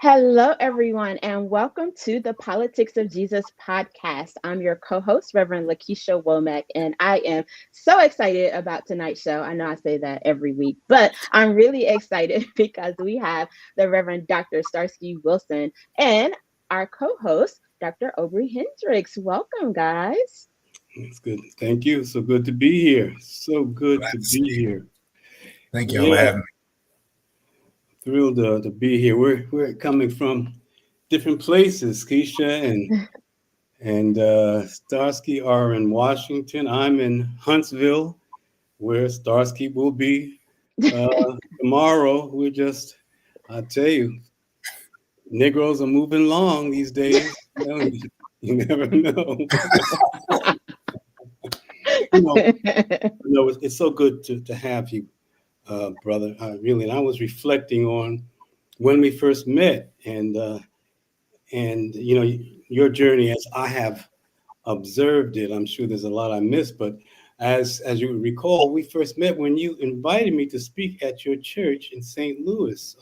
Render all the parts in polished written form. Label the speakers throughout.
Speaker 1: Hello, everyone, and welcome to the Politics of Jesus podcast. I'm your co host, Reverend LaKesha Womack, and I am so excited about tonight's show. I know I say that every week, but I'm really excited because we have the Reverend Dr. Starsky Wilson and our co host, Dr. Obery Hendricks. Welcome, guys.
Speaker 2: It's good. Thank you. So good to be here. So good to be here.
Speaker 3: Thank you for having me.
Speaker 2: Thrilled to be here. We're coming from different places. Keisha and Starsky are in Washington. I'm in Huntsville, where Starsky will be tomorrow. I tell you, Negroes are moving along these days. You never know. It's so good to have you, brother. And I was reflecting on when we first met, and your journey as I have observed it. I'm sure there's a lot I missed, but as you recall, we first met when you invited me to speak at your church in St. Louis,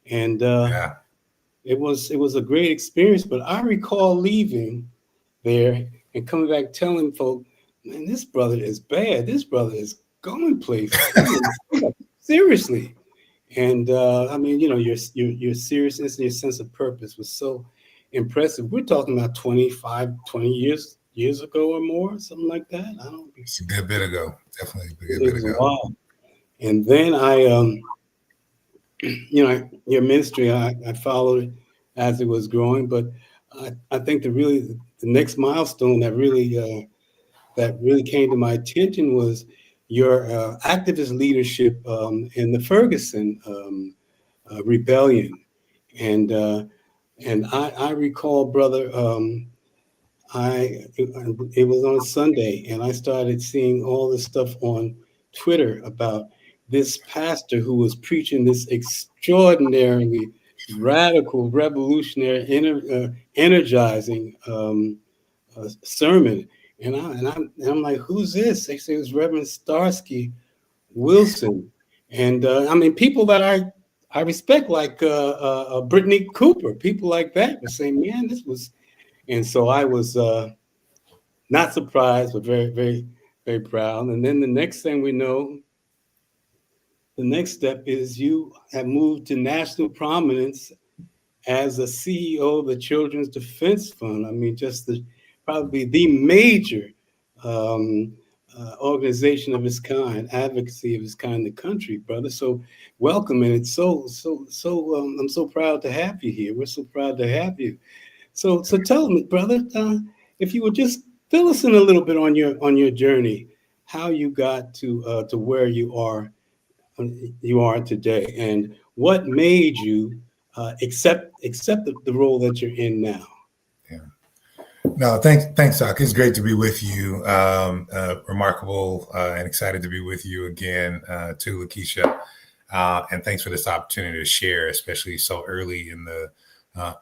Speaker 2: It was a great experience. But I recall leaving there and coming back telling folk, man, this brother is bad. This brother is going places. Seriously. And your seriousness and your sense of purpose was so impressive. We're talking about 20 years ago or more, something like that. I don't.
Speaker 3: It's a good bit ago. Definitely a good bit ago.
Speaker 2: Wow. And then your ministry, I followed it as it was growing, but I think the next milestone that really came to my attention was your activist leadership in the Ferguson rebellion, and I recall, brother, it was on a Sunday, and I started seeing all this stuff on Twitter about this pastor who was preaching this extraordinarily radical, revolutionary, energizing sermon. And I'm like, who's this? They say it was Reverend Starsky Wilson. And people that I respect, like Brittany Cooper, people like that were saying, man, this was. And so I was not surprised, but very, very, very proud. And then the next thing we know, the next step is you have moved to national prominence as a CEO of the Children's Defense Fund. I mean, probably the major organization of its kind, advocacy of its kind in the country, brother. So welcome, and it's so I'm so proud to have you here. We're so proud to have you. So tell me, brother, if you would just fill us in a little bit on your journey, how you got to where you are today, and what made you accept the role that you're in now.
Speaker 3: Yeah. No, thanks, Doc. It's great to be with you. Remarkable and excited to be with you again, too, LaKesha. And thanks for this opportunity to share, especially so early in the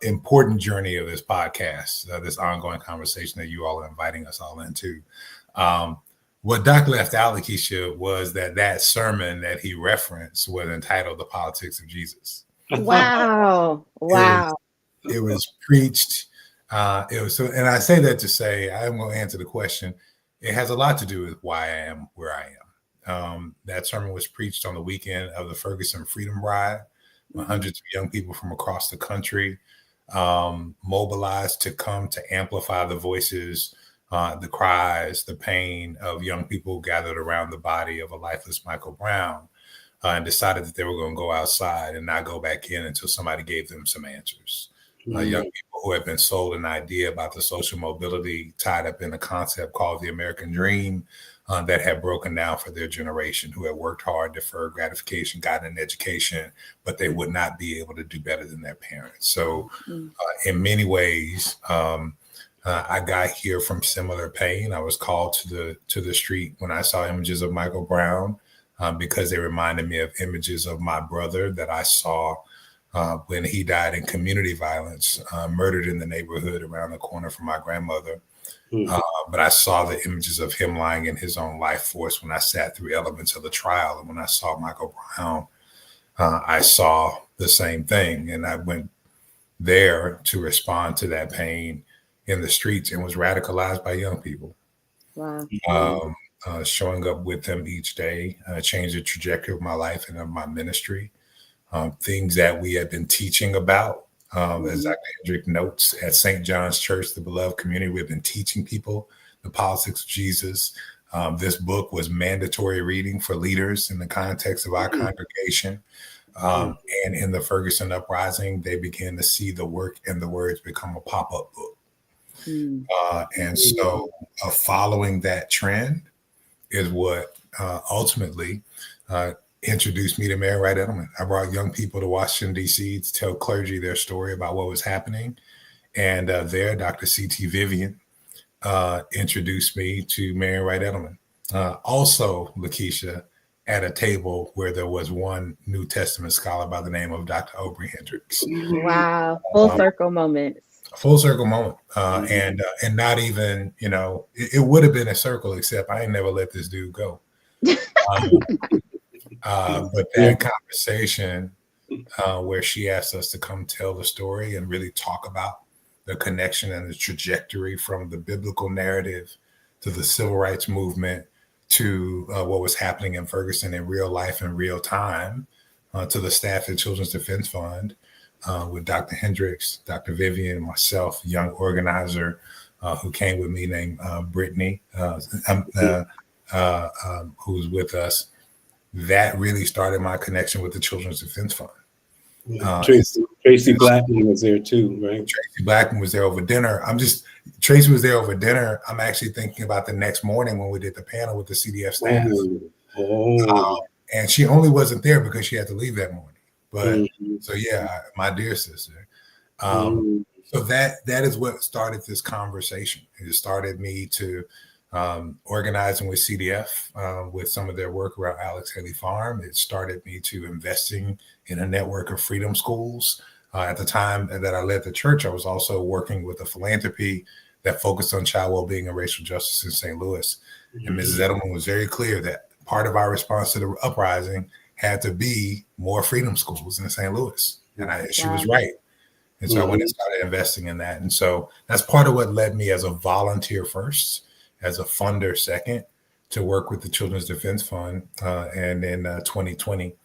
Speaker 3: important journey of this podcast, this ongoing conversation that you all are inviting us all into. What Doc left out, LaKesha, was that sermon that he referenced was entitled "The Politics of Jesus."
Speaker 1: Wow!
Speaker 3: It was preached. And I say that to say I'm going to answer the question. It has a lot to do with why I am where I am. That sermon was preached on the weekend of the Ferguson Freedom Ride, when hundreds of young people from across the country mobilized to come to amplify the voices, the cries, the pain of young people gathered around the body of a lifeless Michael Brown, and decided that they were going to go outside and not go back in until somebody gave them some answers. Young people who had been sold an idea about the social mobility tied up in a concept called the American dream that had broken down for their generation, who had worked hard, deferred gratification, gotten an education, but they would not be able to do better than their parents. So in many ways, I got here from similar pain. I was called to the street when I saw images of Michael Brown because they reminded me of images of my brother that I saw when he died in community violence, murdered in the neighborhood around the corner from my grandmother. But I saw the images of him lying in his own life force when I sat through elements of the trial. And when I saw Michael Brown, I saw the same thing. And I went there to respond to that pain in the streets and was radicalized by young people.
Speaker 1: Wow.
Speaker 3: Showing up with them each day changed the trajectory of my life and of my ministry. Things that we had been teaching about, as Dr. Hendrick notes, at St. John's Church, the beloved community, we've been teaching people the politics of Jesus. This book was mandatory reading for leaders in the context of our congregation. And in the Ferguson Uprising, they began to see the work and the words become a pop-up book. And so following that trend is what ultimately introduced me to Mary Wright Edelman. I brought young people to Washington, D.C. to tell clergy their story about what was happening. And there, Dr. C.T. Vivian introduced me to Mary Wright Edelman. Also, LaKesha, at a table where there was one New Testament scholar by the name of Dr. Obery Hendricks.
Speaker 1: Wow. Full circle moments.
Speaker 3: Full circle moment. And not even, it would have been a circle, except I ain't never let this dude go. But that conversation where she asked us to come tell the story and really talk about the connection and the trajectory from the biblical narrative to the civil rights movement to what was happening in Ferguson in real life in real time, to the staff at Children's Defense Fund with Dr. Hendricks, Dr. Vivian, myself, young organizer who came with me named Brittany, who's with us. That really started my connection with the Children's Defense Fund.
Speaker 2: Tracy Blackman was there too, right?
Speaker 3: Tracy Blackman was there over dinner. Tracy was there over dinner. I'm actually thinking about the next morning when we did the panel with the CDF staff. And she only wasn't there because she had to leave that morning. But so yeah, my dear sister. So that is what started this conversation. It started me to organizing with CDF with some of their work around Alex Haley Farm. It started me to investing in a network of freedom schools. At the time that I led the church, I was also working with a philanthropy that focused on child well-being and racial justice in St. Louis. And Mrs. Edelman was very clear that part of our response to the uprising had to be more freedom schools in St. Louis. And she was right. And so I went and started investing in that. And so that's part of what led me as a volunteer first, as a funder second, to work with the Children's Defense Fund. And in 2020,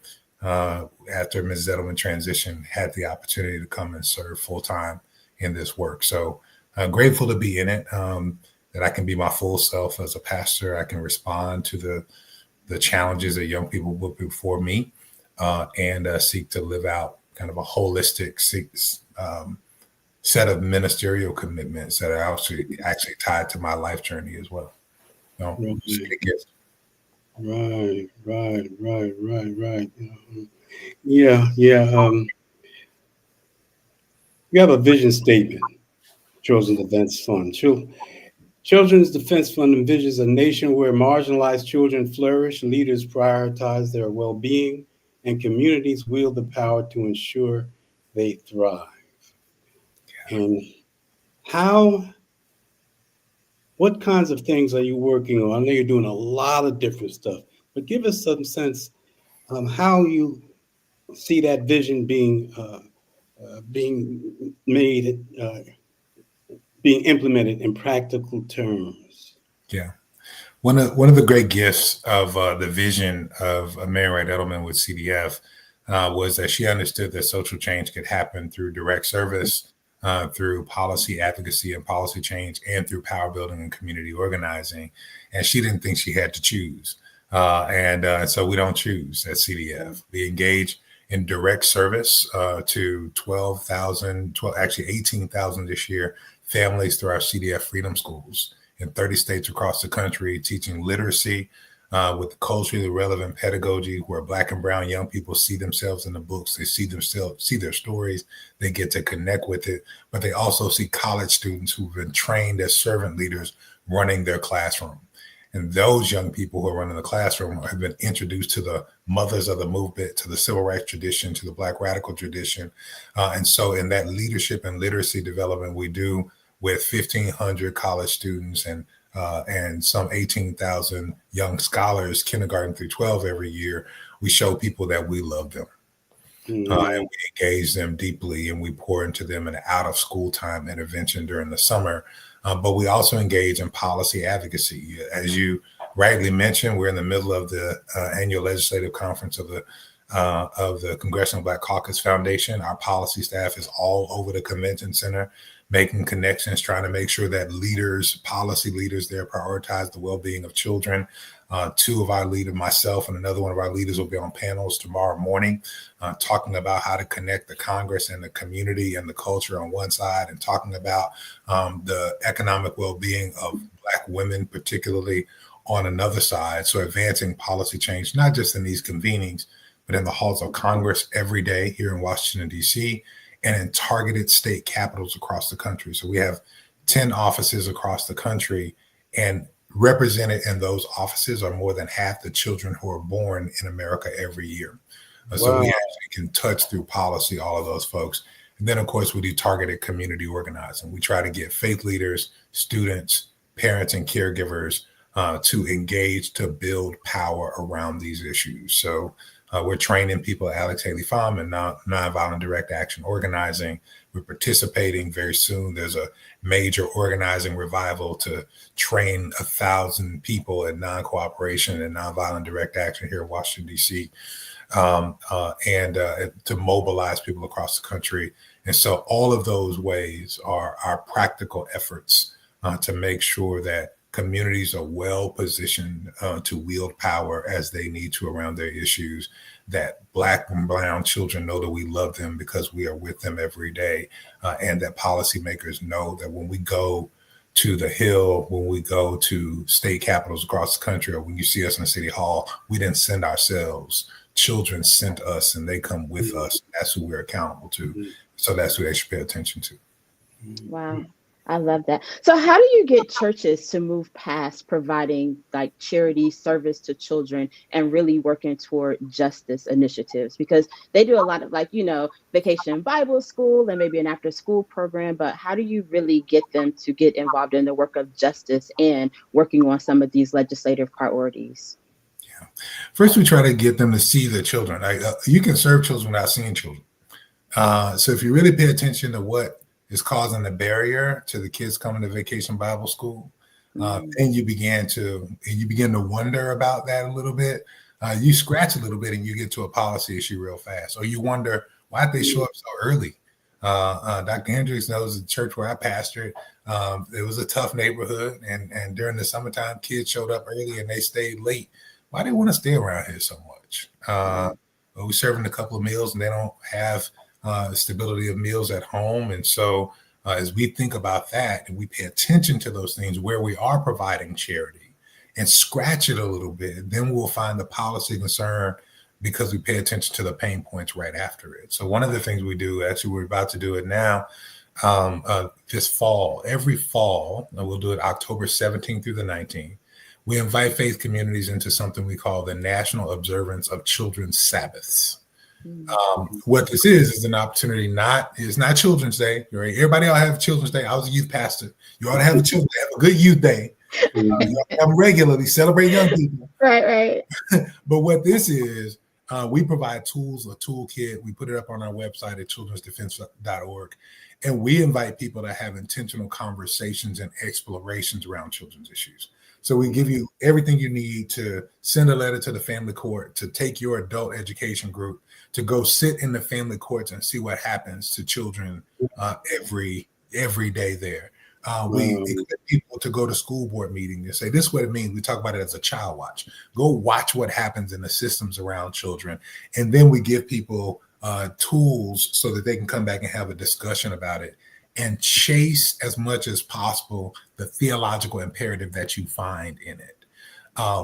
Speaker 3: after Ms. Edelman transitioned, had the opportunity to come and serve full-time in this work. So I'm grateful to be in it, that I can be my full self as a pastor. I can respond to the challenges that young people put before me and seek to live out kind of a holistic set of ministerial commitments that are actually tied to my life journey as well.
Speaker 2: Right. Yeah. We have a vision statement, Children's Defense Fund. Children's Defense Fund envisions a nation where marginalized children flourish, leaders prioritize their well-being, and communities wield the power to ensure they thrive. And what kinds of things are you working on? I know you're doing a lot of different stuff, but give us some sense how you see that vision being made, being implemented in practical terms.
Speaker 3: Yeah. One of the great gifts of the vision of Mary Wright Edelman with CDF was that she understood that social change could happen through direct service, through policy advocacy and policy change, and through power building and community organizing. And she didn't think she had to choose. So we don't choose at CDF. We engage in direct service to 18,000 this year, families through our CDF Freedom Schools in 30 states across the country, teaching literacy with culturally relevant pedagogy where Black and brown young people see themselves in the books. They see their stories. They get to connect with it, but they also see college students who've been trained as servant leaders running their classroom. And those young people who are running the classroom have been introduced to the mothers of the movement, to the civil rights tradition, to the Black radical tradition. And so in that leadership and literacy development we do with 1,500 college students and some 18,000 young scholars, kindergarten through 12 every year, we show people that we love them. And we engage them deeply, and we pour into them an out of school time intervention during the summer. But we also engage in policy advocacy. As you rightly mentioned, we're in the middle of the annual legislative conference of the Congressional Black Caucus Foundation. Our policy staff is all over the convention center, making connections, trying to make sure that leaders, policy leaders there, prioritize the well-being of children. Two of our leaders, myself and another one of our leaders, will be on panels tomorrow morning, talking about how to connect the Congress and the community and the culture on one side, and talking about the economic well-being of Black women, particularly, on another side. So advancing policy change, not just in these convenings, but in the halls of Congress every day here in Washington, D.C., and in targeted state capitals across the country. So we have 10 offices across the country, and represented in those offices are more than half the children who are born in America every year. So we actually can touch through policy all of those folks. And then, of course, we do targeted community organizing. We try to get faith leaders, students, parents, and caregivers to engage, to build power around these issues. So we're training people at Alex Haley Farm and nonviolent direct action organizing. We're participating very soon. There's a major organizing revival to train 1,000 people in non-cooperation and nonviolent direct action here in Washington, D.C., and to mobilize people across the country. And so all of those ways are our practical efforts to make sure that communities are well positioned to wield power as they need to around their issues, that Black and brown children know that we love them because we are with them every day, and that policymakers know that when we go to the Hill, when we go to state capitals across the country, or when you see us in City Hall, we didn't send ourselves. Children sent us, and they come with us. That's who we're accountable to. So that's who they should pay attention to.
Speaker 1: Wow. I love that. So how do you get churches to move past providing like charity service to children and really working toward justice initiatives? Because they do a lot of vacation Bible school and maybe an after school program, but how do you really get them to get involved in the work of justice and working on some of these legislative priorities?
Speaker 3: Yeah. First, we try to get them to see the children. You can serve children without seeing children. So if you really pay attention to what is causing the barrier to the kids coming to vacation Bible school, and you begin to wonder about that a little bit. You scratch a little bit and you get to a policy issue real fast, or you wonder why did they show up so early. Dr. Hendricks knows the church where I pastored. It was a tough neighborhood, and during the summertime, kids showed up early and they stayed late. Why do they want to stay around here so much? We're serving a couple of meals and they don't have stability of meals at home. And so as we think about that and we pay attention to those things where we are providing charity and scratch it a little bit, then we'll find the policy concern because we pay attention to the pain points right after it. So one of the things we do, actually we're about to do it now, this fall, every fall, and we'll do it October 17th through the 19th, we invite faith communities into something we call the National Observance of Children's Sabbaths. What this is an opportunity. It's not Children's Day. Right? Everybody ought to have Children's Day. I was a youth pastor. You ought to have a Children's Day. Have a good youth day. You ought to have them regularly. Celebrate young people.
Speaker 1: Right.
Speaker 3: But what this is, we provide tools, a toolkit. We put it up on our website at childrensdefense.org, and we invite people to have intentional conversations and explorations around children's issues. So we give you everything you need to send a letter to the family court, to take your adult education group, to go sit in the family courts and see what happens to children every day there. We expect people to go to school board meetings and say, this is what it means. We talk about it as a child watch. Go watch what happens in the systems around children. And then we give people tools so that they can come back and have a discussion about it and chase as much as possible the theological imperative that you find in it.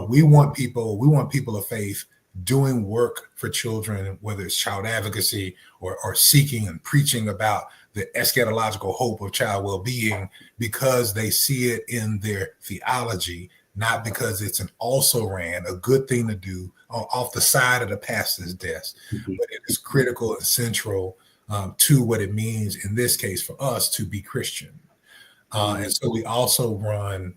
Speaker 3: We want people of faith doing work for children, whether it's child advocacy or seeking and preaching about the eschatological hope of child well-being, because they see it in their theology, not because it's an also-ran, a good thing to do off the side of the pastor's desk, but it is critical and central to what it means, in this case for us, to be Christian. And so we also run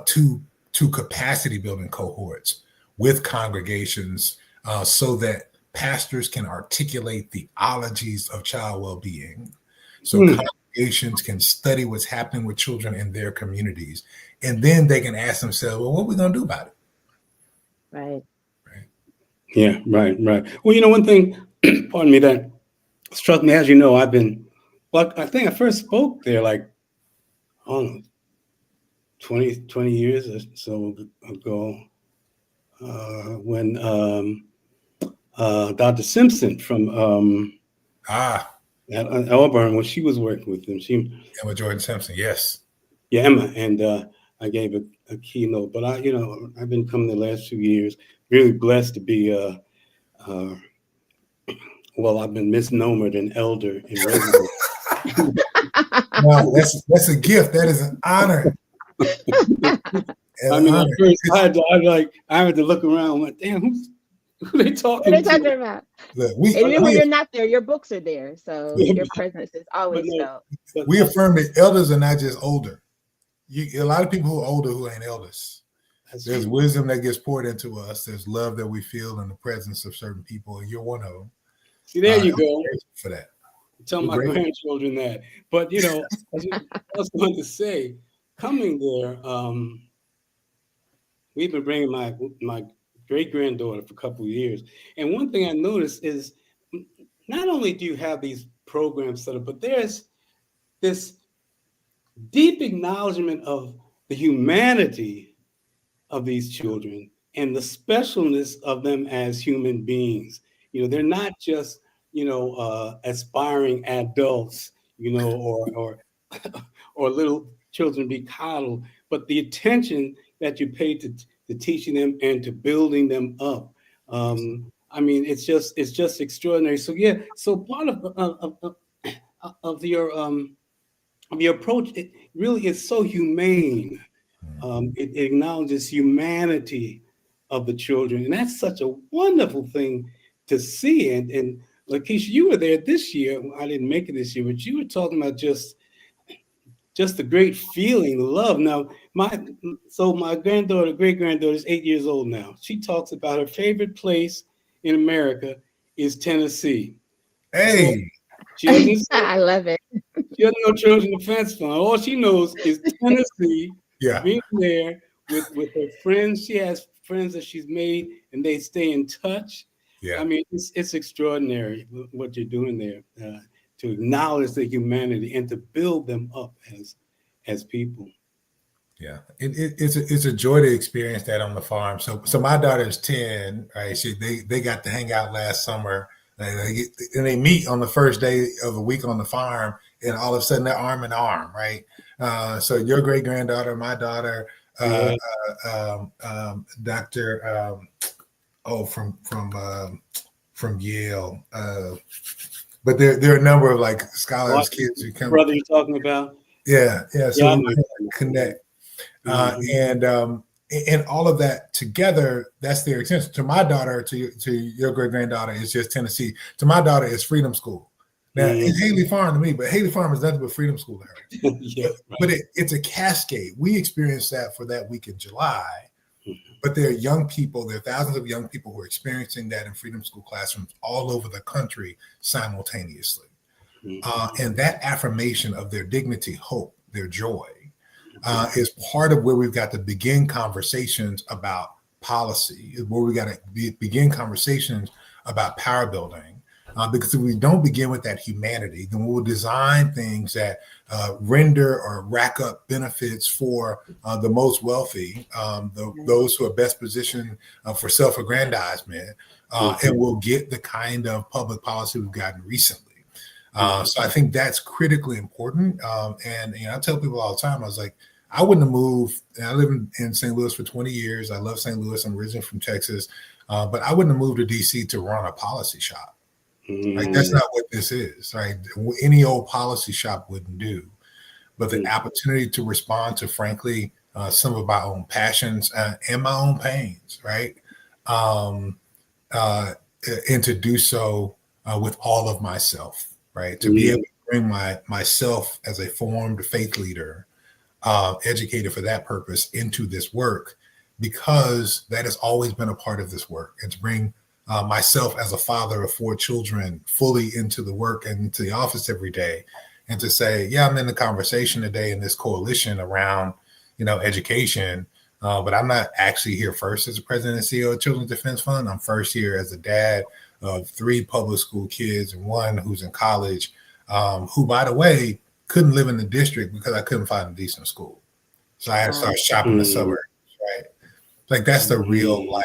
Speaker 3: two capacity building cohorts with congregations so that pastors can articulate theologies of child well-being. So congregations can study what's happening with children in their communities. And then they can ask themselves, well, what are we going to do about it?
Speaker 1: Right.
Speaker 2: Yeah, right. Well, one thing, pardon me, that struck me, as you know, I think I first spoke there like, I don't know, 20 years or so ago, when Dr. Simpson from at Auburn, when she was working with them,
Speaker 3: Emma Jordan Simpson, yes.
Speaker 2: Yeah, Emma, and I gave a keynote, but I've been coming the last 2 years, really blessed to be I've been misnomered an elder in residence.
Speaker 3: Wow, that's a gift. That is an honor.
Speaker 2: I mean, at first I had to look around. I'm like, damn, who they talking
Speaker 1: What are they talking about?
Speaker 3: Look,
Speaker 1: and even when you're not there, your books are there, so your presence is always felt.
Speaker 3: We affirm that elders are not just older. A lot of people who are older who ain't elders. There's wisdom that gets poured into us. There's love that we feel in the presence of certain people, and you're one of them.
Speaker 2: See, there you go.
Speaker 3: For that.
Speaker 2: Tell my grandchildren that. But I was going to say, coming there, we've been bringing my great-granddaughter for a couple of years. And one thing I noticed is not only do you have these programs set up, but there's this deep acknowledgement of the humanity of these children and the specialness of them as human beings. They're not just, aspiring adults, or little children be coddled, but the attention that you pay to teaching them and to building them up. I mean, it's just extraordinary. So yeah, so part of your approach, it really is so humane. It acknowledges humanity of the children, and that's such a wonderful thing to see. And LaKesha, you were there this year. I didn't make it this year, but you were talking about just the great feeling, the love. Now, my great granddaughter is 8 years old now. She talks about her favorite place in America is Tennessee.
Speaker 3: Hey,
Speaker 1: I love it.
Speaker 2: She doesn't know Children Defense Fund. All she knows is Tennessee.
Speaker 3: Yeah,
Speaker 2: being there with her friends. She has friends that she's made, and they stay in touch.
Speaker 3: Yeah,
Speaker 2: I mean, it's extraordinary what you're doing there to acknowledge the humanity and to build them up as people.
Speaker 3: Yeah, it's a joy to experience that on the farm. So my daughter is 10, right? They got to hang out last summer, and they meet on the first day of the week on the farm, and all of a sudden they're arm in arm, right? So your great granddaughter, my daughter, Dr. From Yale, but there are a number of like scholars, kids who come.
Speaker 2: Brother, you're talking about?
Speaker 3: Yeah. So we connect, and all of that together. That's their extension. To my daughter, to your great granddaughter, is just Tennessee. To my daughter, is Freedom School. Now it's Haley Farm to me, but Haley Farm is nothing but Freedom School to her. But it's a cascade. We experienced that for that week in July. But there are young people, there are thousands of young people who are experiencing that in Freedom School classrooms all over the country simultaneously. And that affirmation of their dignity, hope, their joy is part of where we've got to begin conversations about policy, where we got to begin conversations about power building. Because if we don't begin with that humanity, then we'll design things that render or rack up benefits for the most wealthy, those who are best positioned for self-aggrandizement, and we'll get the kind of public policy we've gotten recently. So I think that's critically important. And I tell people all the time, I was like, I wouldn't have moved. I lived in St. Louis for 20 years. I love St. Louis. I'm originally from Texas, but I wouldn't have moved to DC to run a policy shop. Like, that's not what this is, right? Any old policy shop wouldn't do. But the opportunity to respond to, frankly, some of my own passions and my own pains, right? And to do so with all of myself, right? To be able to bring myself as a formed faith leader, educated for that purpose, into this work, because that has always been a part of this work, and to bring myself as a father of 4 children fully into the work and into the office every day, and to say, yeah, I'm in the conversation today in this coalition around, education, but I'm not actually here first as a president and CEO of Children's Defense Fund. I'm first here as a dad of 3 public school kids and 1 who's in college, who, by the way, couldn't live in the district because I couldn't find a decent school. So I had to start shopping the suburbs, right? Like, that's the real life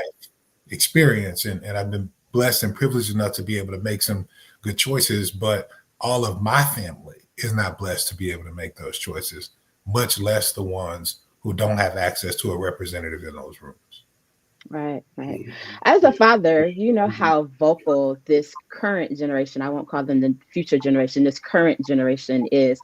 Speaker 3: experience. And I've been blessed and privileged enough to be able to make some good choices, but all of my family is not blessed to be able to make those choices, much less the ones who don't have access to a representative in those rooms.
Speaker 1: Right. As a father, you know how vocal this current generation, I won't call them the future generation, this current generation is.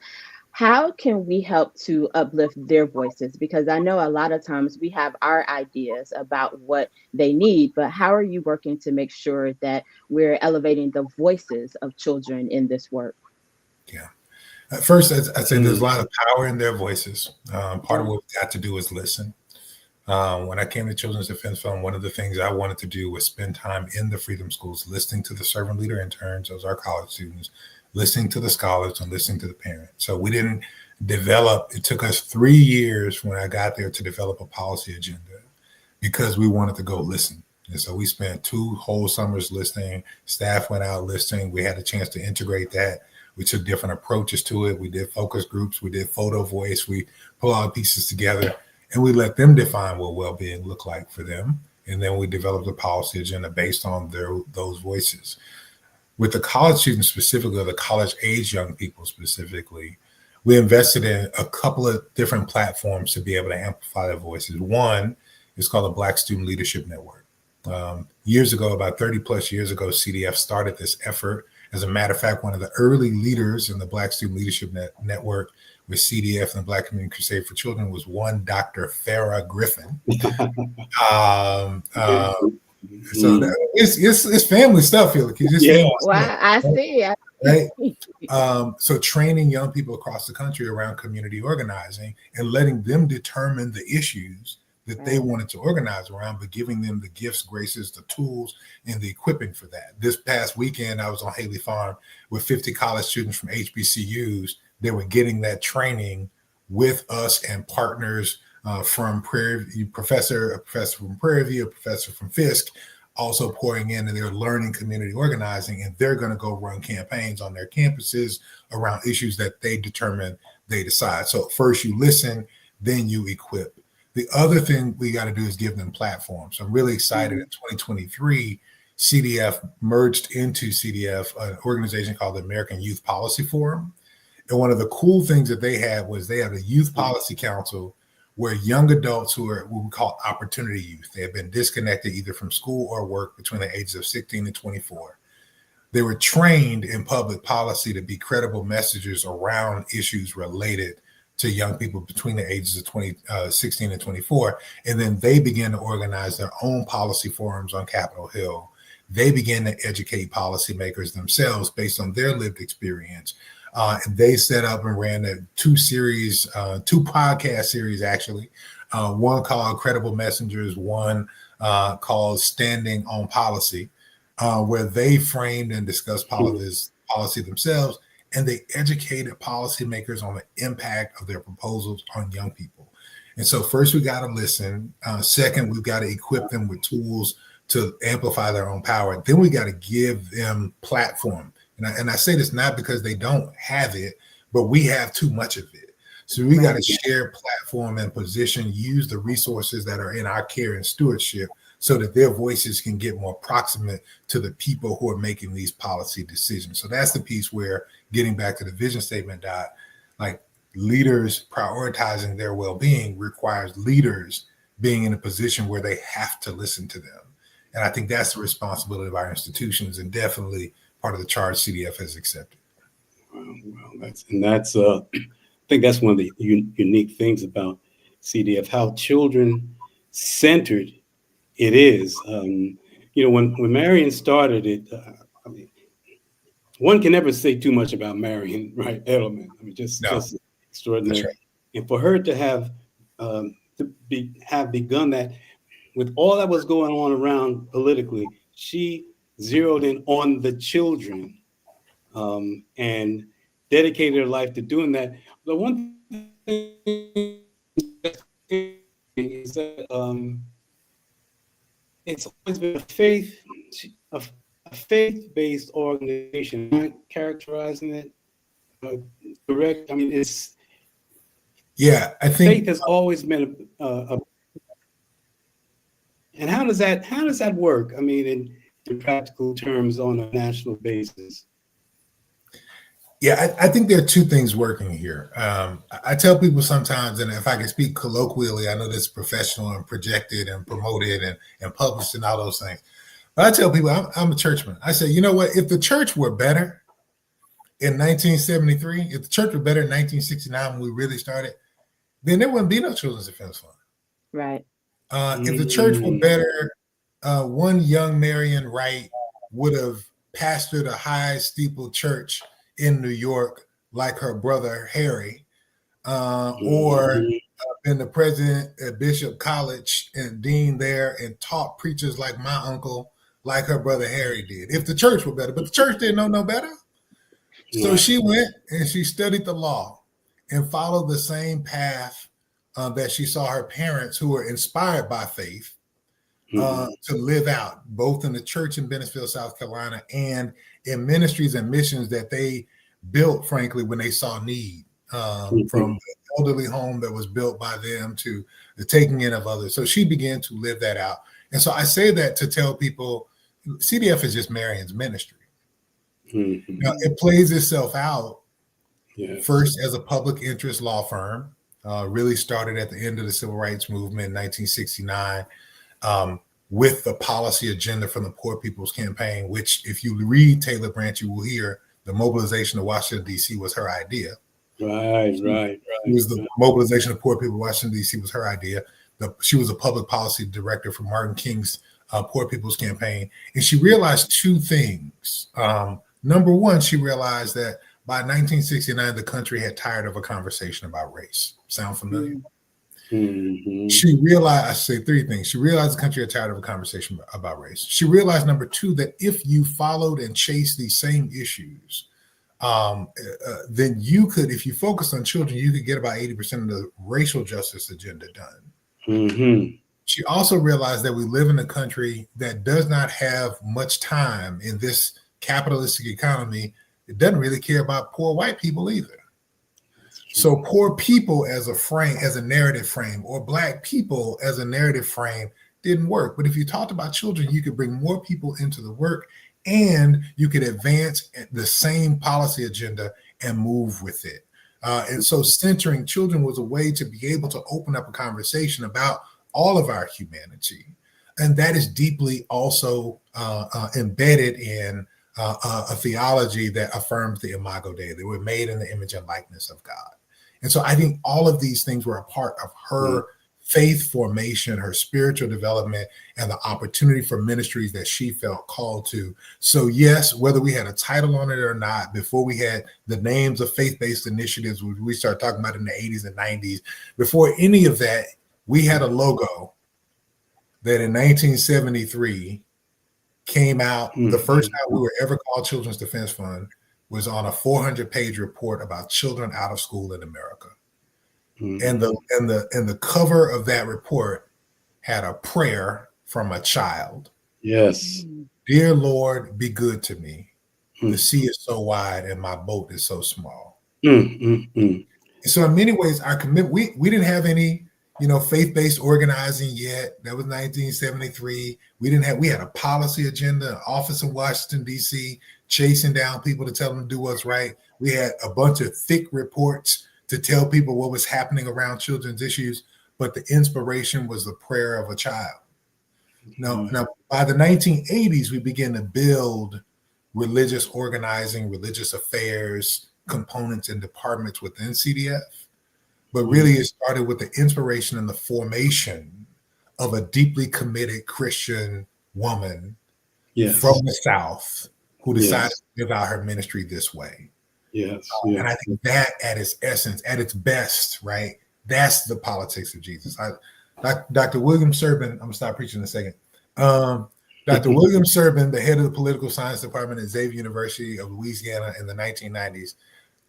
Speaker 1: How can we help to uplift their voices? Because I know a lot of times we have our ideas about what they need, but how are you working to make sure that we're elevating the voices of children in this work?
Speaker 3: Yeah. At first, I'd say there's a lot of power in their voices. Part of what we've got to do is listen. When I came to Children's Defense Fund, one of the things I wanted to do was spend time in the Freedom Schools, listening to the servant leader interns, those are our college students, listening to the scholars, and listening to the parents. So we didn't develop, it took us 3 years when I got there to develop a policy agenda because we wanted to go listen. And so we spent 2 whole summers listening. Staff went out listening. We had a chance to integrate that. We took different approaches to it. We did focus groups. We did photo voice. We pull all the pieces together, and we let them define what well-being looked like for them. And then we developed a policy agenda based on those voices. With the college students specifically, or the college-age young people specifically, we invested in a couple of different platforms to be able to amplify their voices. One is called the Black Student Leadership Network. Years ago, about 30 plus years ago, CDF started this effort. As a matter of fact, one of the early leaders in the Black Student Leadership Network with CDF and the Black Community Crusade for Children was one Dr. Farah Griffin. So it's family stuff here.
Speaker 1: Wow, I see.
Speaker 3: Right? So training young people across the country around community organizing and letting them determine the issues that they wanted to organize around, but giving them the gifts, graces, the tools, and the equipping for that. This past weekend, I was on Haley Farm with 50 college students from HBCUs. They were getting that training with us and partners from Prairie View, a professor from Prairie View, a professor from Fisk, also pouring in, and they're learning community organizing, and they're going to go run campaigns on their campuses around issues that they determine they decide. So first you listen, then you equip. The other thing we got to do is give them platforms. I'm really excited. In 2023, CDF merged into CDF, an organization called the American Youth Policy Forum. And one of the cool things that they had was they had a youth policy council where young adults who are what we call opportunity youth, they have been disconnected either from school or work between the ages of 16 and 24. They were trained in public policy to be credible messengers around issues related to young people between the ages of 16 and 24. And then they began to organize their own policy forums on Capitol Hill. They began to educate policymakers themselves based on their lived experience. They set up and ran 2 podcast series, actually. One called Credible Messengers, one called Standing on Policy, where they framed and discussed policy themselves. And they educated policymakers on the impact of their proposals on young people. And so first, we got to listen. Second, we've got to equip them with tools to amplify their own power. Then we got to give them platform. And I say this not because they don't have it, but we have too much of it. So we got to share platform and position, use the resources that are in our care and stewardship so that their voices can get more proximate to the people who are making these policy decisions. So that's the piece where, getting back to the vision statement, like leaders prioritizing their well-being requires leaders being in a position where they have to listen to them. And I think that's the responsibility of our institutions, and definitely part of the charge CDF has accepted.
Speaker 2: Well, I think that's one of the unique things about CDF, how children-centered it is. When Marion started it, one can never say too much about Marion, right? Edelman. Just extraordinary. Right. And for her to have begun that with all that was going on around politically, she zeroed in on the children, and dedicated their life to doing that. The one thing is that it's always been a, a faith-based organization. Am I characterizing it correct? I mean, it's
Speaker 3: I think
Speaker 2: faith has always been and how does that work? I mean, in practical terms, on a national basis.
Speaker 3: I think there are two things working here. I tell people sometimes, and if I can speak colloquially, I know this is professional and projected and promoted and published and all those things. But I tell people, I'm a churchman. I say, you know what? If the church were better in 1973, if the church were better in 1969 when we really started, then there wouldn't be no Children's Defense Fund.
Speaker 1: Right.
Speaker 3: If the church were better, one young Marion Wright would have pastored a high steeple church in New York like her brother Harry, or been the president at Bishop College and dean there and taught preachers like my uncle, like her brother Harry did, if the church were better. But the church didn't know no better. So she went and she studied the law and followed the same path that she saw her parents, who were inspired by faith, to live out, both in the church in Bennettsville, South Carolina, and in ministries and missions that they built, frankly, when they saw need, from the elderly home that was built by them to the taking in of others. So she began to live that out. And so I say that to tell people, CDF is just Marion's ministry. Now, it plays itself out first as a public interest law firm, really started at the end of the Civil Rights Movement in 1969, with the policy agenda from the Poor People's Campaign, which if you read Taylor Branch, you will hear the mobilization of Washington, D.C. was her idea. Right. It was the mobilization of poor people in Washington, D.C. was her idea. She was a public policy director for Martin King's Poor People's Campaign. And she realized two things. Number one, she realized that by 1969, the country had tired of a conversation about race. Sound familiar? She realized, I say three things. She realized the country had tired of a conversation about race. She realized, number two, that if you followed and chased these same issues, then you could, if you focused on children, you could get about 80% of the racial justice agenda done. She also realized that we live in a country that does not have much time in this capitalistic economy. It doesn't really care about poor white people either. So poor people as a frame, as a narrative frame, or Black people as a narrative frame didn't work. But if you talked about children, you could bring more people into the work, and you could advance the same policy agenda and move with it. And so centering children was a way to be able to open up a conversation about all of our humanity. And that is deeply also embedded in a theology that affirms the Imago Dei. They were made in the image and likeness of God. And so I think all of these things were a part of her faith formation, her spiritual development, and the opportunity for ministries that she felt called to. So yes, whether we had a title on it or not, before we had the names of faith-based initiatives, which we started talking about in the 80s and 90s, before any of that, we had a logo that in 1973 came out. The first time we were ever called Children's Defense Fund was on a 400-page report about children out of school in America. And the cover of that report had a prayer from a child.
Speaker 2: Yes.
Speaker 3: Dear Lord, be good to me. The sea is so wide and my boat is so small. And so in many ways, our commitment, we didn't have any, faith-based organizing yet. That was 1973. We had a policy agenda, an office in Washington, D.C., chasing down people to tell them to do what's right. We had a bunch of thick reports to tell people what was happening around children's issues, but the inspiration was the prayer of a child. Now, by the 1980s, we began to build religious organizing, religious affairs components and departments within CDF. But really, it started with the inspiration and the formation of a deeply committed Christian woman from the South who decided to live out her ministry this way. And I think that at its essence, at its best, right, that's the politics of Jesus. Dr. William Serban, I'm going to stop preaching in a second. Dr. William Serban, the head of the political science department at Xavier University of Louisiana in the 1990s,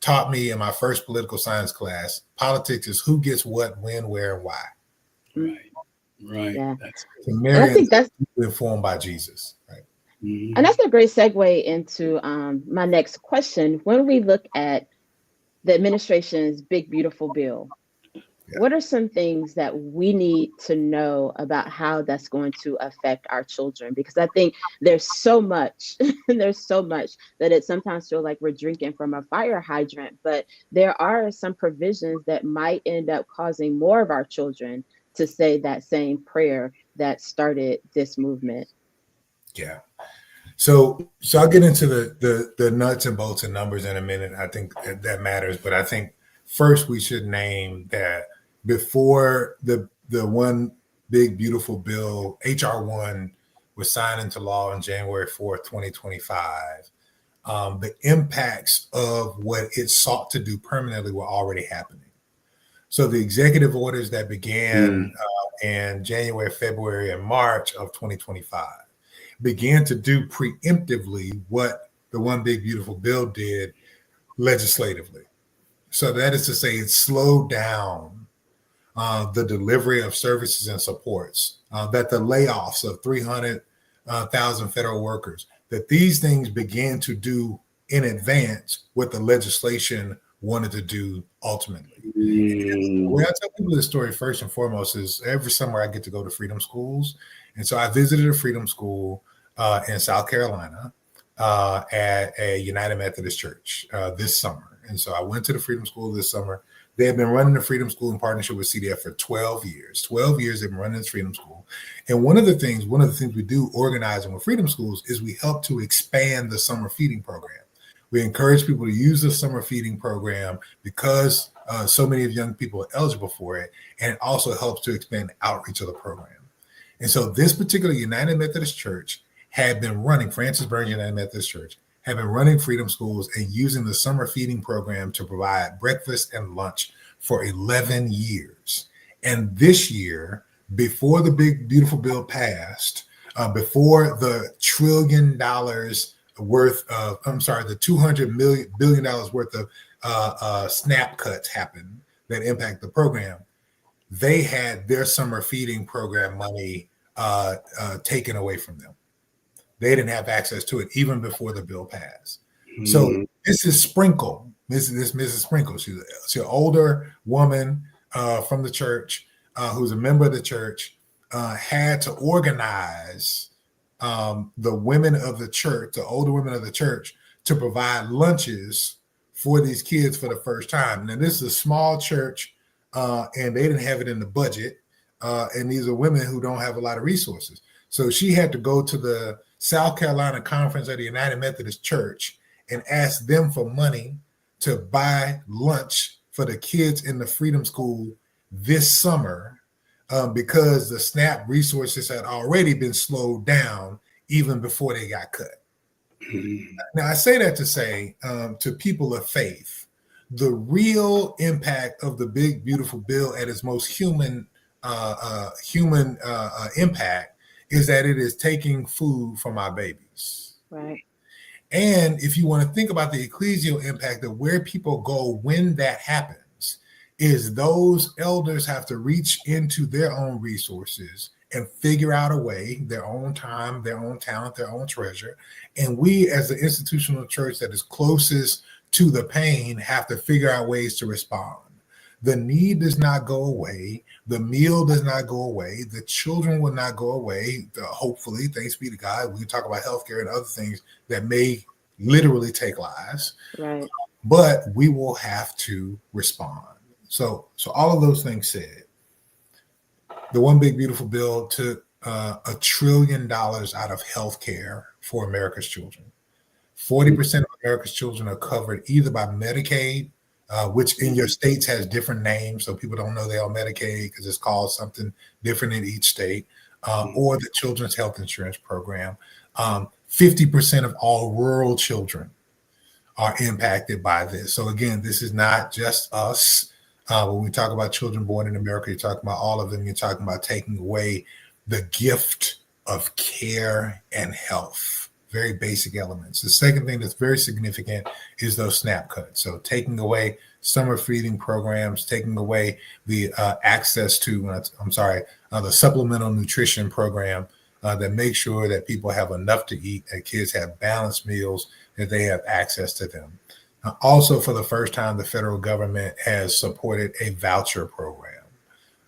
Speaker 3: taught me in my first political science class, politics is who gets what, when, where, and why.
Speaker 2: Right.
Speaker 1: Yeah.
Speaker 2: And
Speaker 1: I think that's
Speaker 3: informed by Jesus. Right.
Speaker 1: Mm-hmm. And that's a great segue into my next question. When we look at the administration's big, beautiful bill, what are some things that we need to know about how that's going to affect our children? Because I think there's so much, that it sometimes feels like we're drinking from a fire hydrant, but there are some provisions that might end up causing more of our children to say that same prayer that started this movement.
Speaker 3: Yeah. So I'll get into the nuts and bolts and numbers in a minute. I think that matters, but I think first we should name that before the one big beautiful bill, HR 1, was signed into law on January 4th, 2025, the impacts of what it sought to do permanently were already happening. So the executive orders that began in January, February, and March of 2025 began to do preemptively what the one big beautiful bill did legislatively. So that is to say, it slowed down the delivery of services and supports, that the layoffs of 300,000 federal workers, that these things began to do in advance what the legislation wanted to do ultimately. The way I tell people this story first and foremost is every summer I get to go to freedom schools. And so I visited a freedom school in South Carolina at a United Methodist Church this summer. And so I went to the freedom school this summer. They have been running the freedom school in partnership with CDF for 12 years. 12 years they've been running this freedom school. And one of the things we do organizing with freedom schools is we help to expand the summer feeding program. We encourage people to use the summer feeding program because so many of young people are eligible for it. And it also helps to expand the outreach of the program. And so this particular United Methodist Church had been running, Francis Burns United Methodist Church, have been running freedom schools and using the summer feeding program to provide breakfast and lunch for 11 years. And this year, before the big, beautiful bill passed, before the $1 trillion worth of, the $200 billion worth of SNAP cuts happened that impact the program, they had their summer feeding program money taken away from them. They didn't have access to it even before the bill passed. So this is Sprinkle. This is Mrs. Sprinkle. She's an older woman from the church who's a member of the church, had to organize the women of the church, the older women of the church, to provide lunches for these kids for the first time. Now, this is a small church, and they didn't have it in the budget. And these are women who don't have a lot of resources. So she had to go to the South Carolina Conference of the United Methodist Church and ask them for money to buy lunch for the kids in the Freedom School this summer because the SNAP resources had already been slowed down even before they got cut. Now, I say that to say to people of faith, the real impact of the big, beautiful bill at its most human impact is that it is taking food from our babies.
Speaker 1: Right.
Speaker 3: And if you want to think about the ecclesial impact of where people go when that happens, is those elders have to reach into their own resources and figure out a way, their own time, their own talent, their own treasure. And we as the institutional church that is closest to the pain have to figure out ways to respond. The need does not go away. The meal does not go away. The children will not go away. Hopefully, thanks be to God. We can talk about healthcare and other things that may literally take lives.
Speaker 1: Right.
Speaker 3: But we will have to respond. So all of those things said, the one big beautiful bill took $1 trillion out of healthcare for America's children. 40% of America's children are covered either by Medicaid, which in your states has different names, so people don't know they're on Medicaid because it's called something different in each state, or the Children's Health Insurance Program. 50% of all rural children are impacted by this. So again, this is not just us. When we talk about children born in America, you're talking about all of them. You're talking about taking away the gift of care and health. Very basic elements. The second thing that's very significant is those SNAP cuts. So taking away summer feeding programs, taking away the access to, the supplemental nutrition program that makes sure that people have enough to eat, that kids have balanced meals, that they have access to them. Also, for the first time, the federal government has supported a voucher program.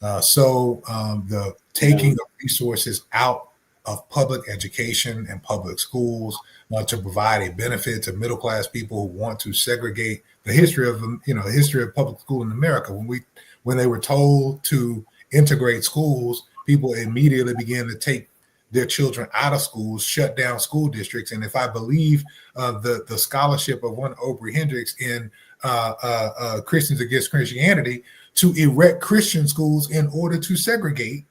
Speaker 3: The taking of resources out of public education and public schools to provide a benefit to middle class people who want to segregate. The history of public school in America. When they were told to integrate schools, people immediately began to take their children out of schools, shut down school districts. And if I believe the scholarship of one Obery Hendricks in Christians Against Christianity, to erect Christian schools in order to segregate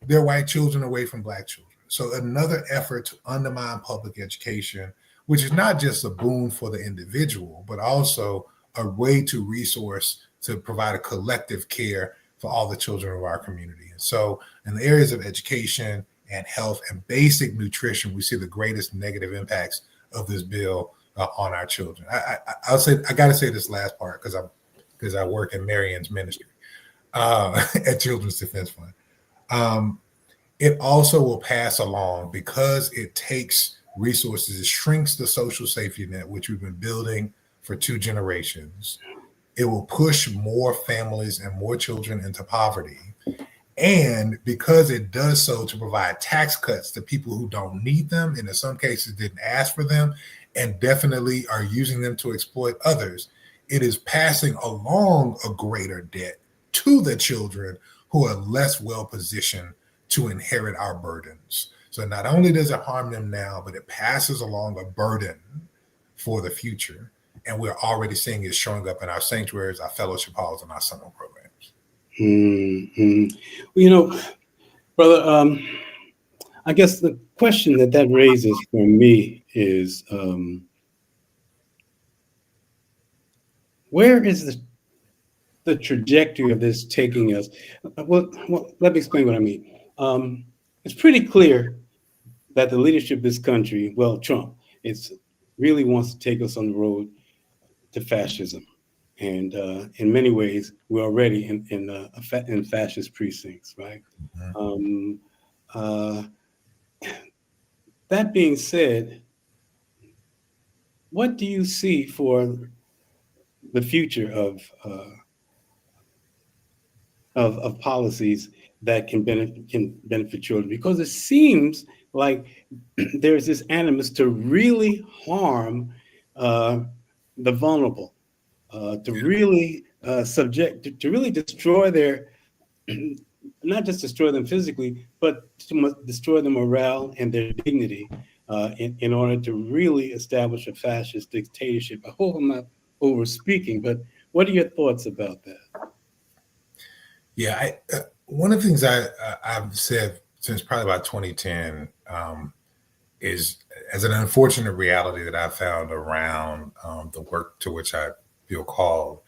Speaker 3: their white children away from black children. So another effort to undermine public education, which is not just a boon for the individual, but also a way to resource to provide a collective care for all the children of our community. And so in the areas of education and health and basic nutrition, we see the greatest negative impacts of this bill on our children. I got to say this last part because I work in Marion's ministry at Children's Defense Fund. It also will pass along because it takes resources. It shrinks the social safety net, which we've been building for 2 generations. It will push more families and more children into poverty. And because it does so to provide tax cuts to people who don't need them, and in some cases didn't ask for them, and definitely are using them to exploit others, it is passing along a greater debt to the children who are less well positioned to inherit our burdens. So not only does it harm them now, but it passes along a burden for the future. And we're already seeing it showing up in our sanctuaries, our fellowship halls, and our summer programs.
Speaker 2: Mm-hmm. Well, brother, I guess the question that raises for me is, where is the trajectory of this taking us? Well, let me explain what I mean. It's pretty clear that the leadership of this country, well, Trump, really wants to take us on the road to fascism. And in many ways, we're already in fascist precincts, right? That being said, what do you see for the future of policies that can benefit children? Because it seems like there's this animus to really harm the vulnerable, to really to really destroy their, not just destroy them physically, but to destroy their morale and their dignity in order to really establish a fascist dictatorship. I hope I'm not over speaking, but what are your thoughts about that?
Speaker 3: Yeah, one of the things I've said since probably about 2010 is, as an unfortunate reality that I found around the work to which I feel called,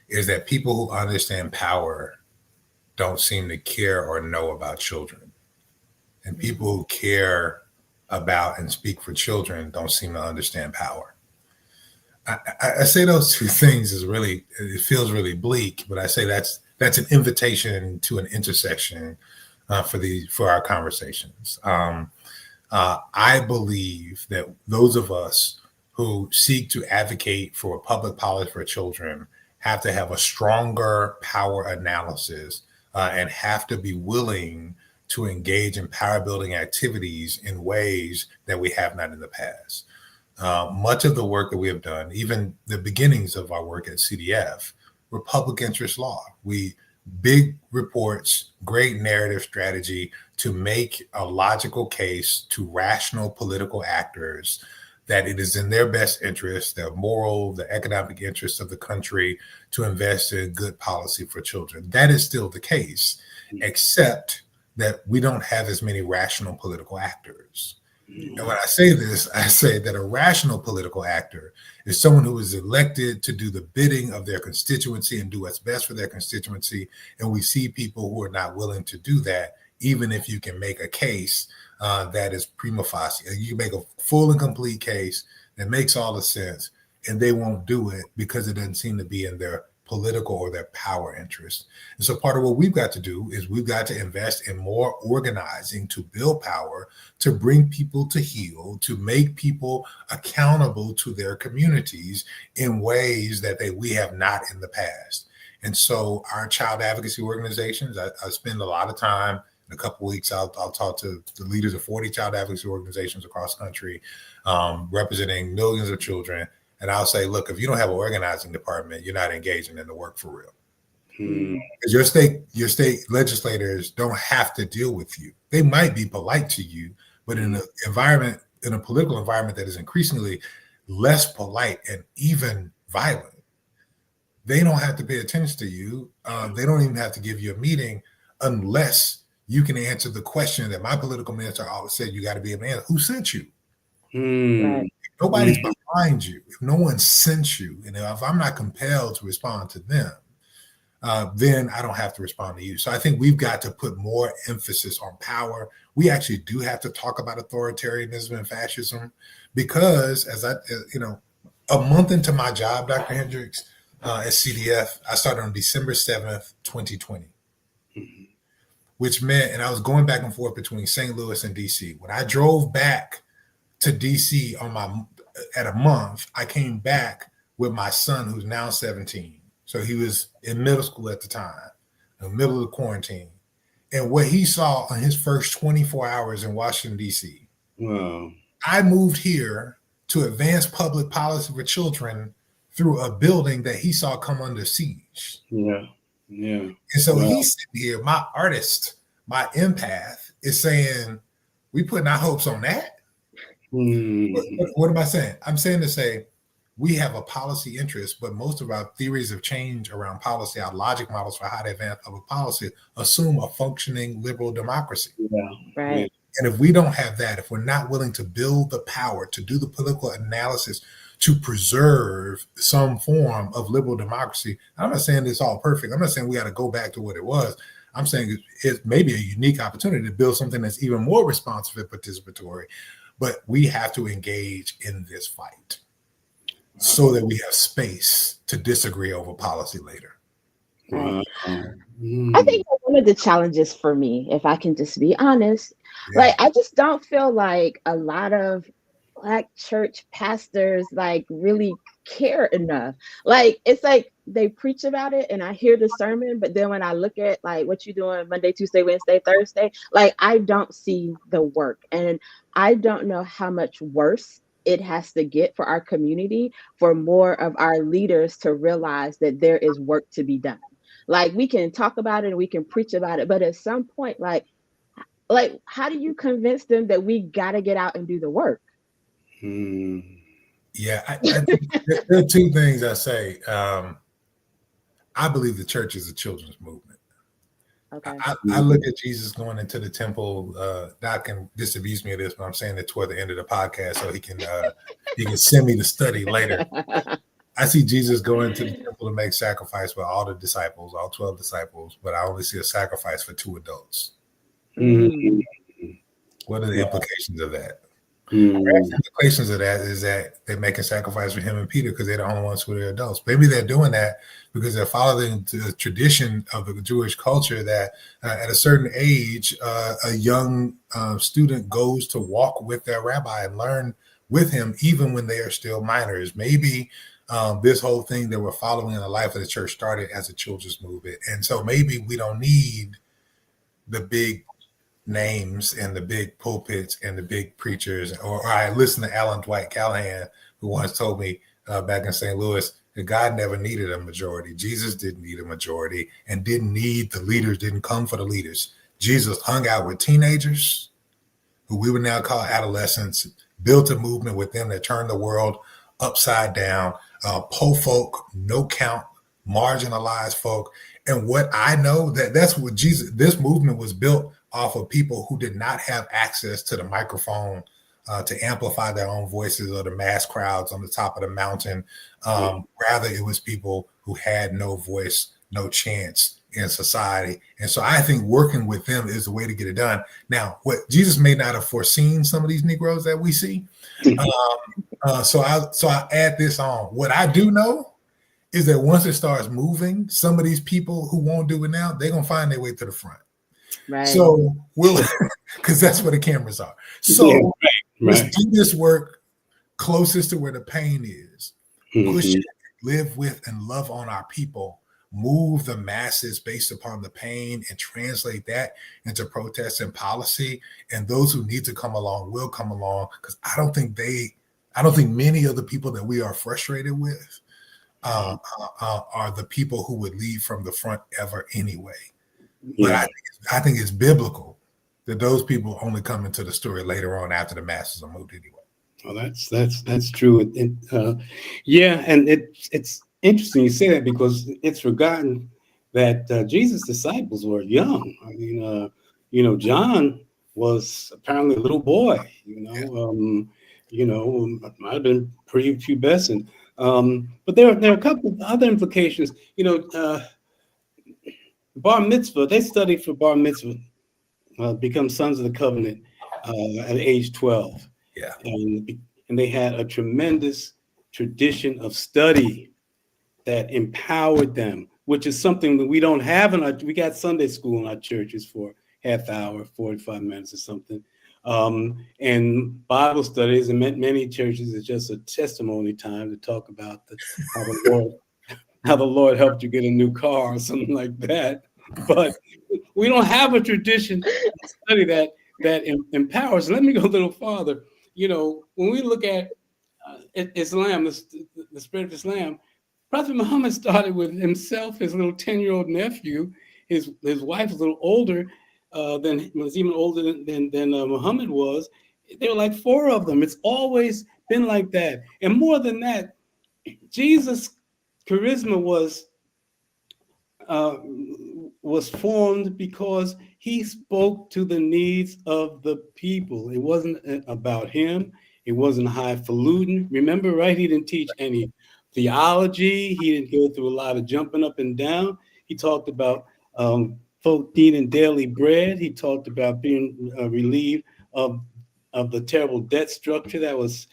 Speaker 3: is that people who understand power don't seem to care or know about children. And people who care about and speak for children don't seem to understand power. I say those two things it feels really bleak, but I say that's an invitation to an intersection for our conversations. I believe that those of us who seek to advocate for public policy for children have to have a stronger power analysis and have to be willing to engage in power building activities in ways that we have not in the past. Much of the work that we have done, even the beginnings of our work at CDF, were public interest law. Big reports, great narrative strategy to make a logical case to rational political actors that it is in their best interest, the moral, the economic interests of the country, to invest in good policy for children. That is still the case, except that we don't have as many rational political actors. And when I say this, I say that a rational political actor is someone who is elected to do the bidding of their constituency and do what's best for their constituency. And we see people who are not willing to do that, even if you can make a case that is prima facie. You can make a full and complete case that makes all the sense, and they won't do it because it doesn't seem to be in their political or their power interest. And so part of what we've got to do is we've got to invest in more organizing to build power, to bring people to heel, to make people accountable to their communities in ways that we have not in the past. And so our child advocacy organizations, I spend a lot of time. In a couple of weeks, I'll talk to the leaders of 40 child advocacy organizations across the country, representing millions of children. And I'll say, look, if you don't have an organizing department, you're not engaging in the work for real. Because your state legislators don't have to deal with you. They might be polite to you, but in a political environment that is increasingly less polite and even violent, they don't have to pay attention to you. They don't even have to give you a meeting unless you can answer the question that my political minister always said you got to be able to answer. Who sent you?
Speaker 1: Right.
Speaker 3: If nobody's behind you. If no one sent you, and if I'm not compelled to respond to them, then I don't have to respond to you. So I think we've got to put more emphasis on power. We actually do have to talk about authoritarianism and fascism because, a month into my job, Dr. Hendricks, at CDF, I started on December 7th, 2020. Which meant, and I was going back and forth between St. Louis and DC. When I drove back to DC at a month, I came back with my son, who's now 17. So he was in middle school at the time, in the middle of the quarantine. And what he saw on his first 24 hours in Washington, DC,
Speaker 2: Wow.
Speaker 3: I moved here to advance public policy for children through a building that he saw come under siege.
Speaker 2: Yeah. Yeah.
Speaker 3: And so he's sitting here, my artist, my empath, is saying, we putting our hopes on that? What am I saying? I'm saying to say, we have a policy interest, but most of our theories of change around policy, our logic models for how to advance public policy, assume a functioning liberal democracy.
Speaker 2: Yeah.
Speaker 1: Right.
Speaker 3: And if we don't have that, if we're not willing to build the power to do the political analysis to preserve some form of liberal democracy, I'm not saying it's all perfect. I'm not saying we got to go back to what it was. I'm saying it's maybe a unique opportunity to build something that's even more responsive and participatory, but we have to engage in this fight so that we have space to disagree over policy later.
Speaker 1: Right. I think one of the challenges for me, if I can just be honest, I just don't feel like a lot of Black church pastors really care enough. It's like they preach about it and I hear the sermon, but then when I look at what you're doing Monday, Tuesday, Wednesday, Thursday, I don't see the work. And I don't know how much worse it has to get for our community for more of our leaders to realize that there is work to be done. We can talk about it and we can preach about it, but at some point, how do you convince them that we got to get out and do the work?
Speaker 3: Yeah, I think there are two things I say. I believe the church is a children's movement.
Speaker 1: Okay.
Speaker 3: I look at Jesus going into the temple. Doc can disabuse me of this, but I'm saying it toward the end of the podcast so he can send me the study later. I see Jesus going to the temple to make sacrifice with all the disciples, all 12 disciples, but I only see a sacrifice for 2 adults. What are the implications of that? The implications of that is that they're making sacrifice for him and Peter because they're the only ones who are adults. Maybe they're doing that because they're following the tradition of the Jewish culture that at a certain age, a young student goes to walk with their rabbi and learn with him, even when they are still minors. Maybe this whole thing that we're following in the life of the church started as a children's movement. And so maybe we don't need the big names and the big pulpits and the big preachers. Or I listened to Alan Dwight Callahan, who once told me back in St. Louis that God never needed a majority. Jesus didn't need a majority and didn't need the leaders, didn't come for the leaders. Jesus hung out with teenagers, who we would now call adolescents, built a movement with them that turned the world upside down, po folk, no count, marginalized folk. And what I know that's what this movement was built off of people who did not have access to the microphone to amplify their own voices or the mass crowds on the top of the mountain. Rather, it was people who had no voice, no chance in society. And so I think working with them is the way to get it done. Now, what Jesus may not have foreseen some of these Negroes that we see. So I add this on. What I do know is that once it starts moving, some of these people who won't do it now, they're going to find their way to the front.
Speaker 1: Right.
Speaker 3: So because that's where the cameras are. So let's do this work closest to where the pain is. Push it, live with and love on our people, move the masses based upon the pain and translate that into protests and policy. And those who need to come along will come along, because I don't think many of the people that we are frustrated with are the people who would lead from the front ever anyway. But I think it's biblical that those people only come into the story later on after the masses are moved anyway.
Speaker 2: Well, that's true. And it's interesting you say that, because it's forgotten that Jesus' disciples were young. I mean, John was apparently a little boy. Might have been prepubescent. But there are a couple of other implications. Bar mitzvah. They studied for bar mitzvah, become sons of the covenant at age 12.
Speaker 3: Yeah,
Speaker 2: and they had a tremendous tradition of study that empowered them, which is something that we don't have we got Sunday school in our churches for half hour, 45 minutes or something. And Bible studies in many churches is just a testimony time to talk about how the Lord helped you get a new car or something like that. But we don't have a tradition to study that empowers. Let me go a little farther. When we look at Islam, the spirit of Islam, Prophet Muhammad started with himself, his little 10-year-old nephew. His wife was a little older than Muhammad was. There were like 4 of them. It's always been like that. And more than that, Jesus' charisma was formed because he spoke to the needs of the people. It wasn't about him. It wasn't highfalutin. Remember, right? He didn't teach any theology. He didn't go through a lot of jumping up and down. He talked about folk needing daily bread. He talked about being relieved of the terrible debt structure that was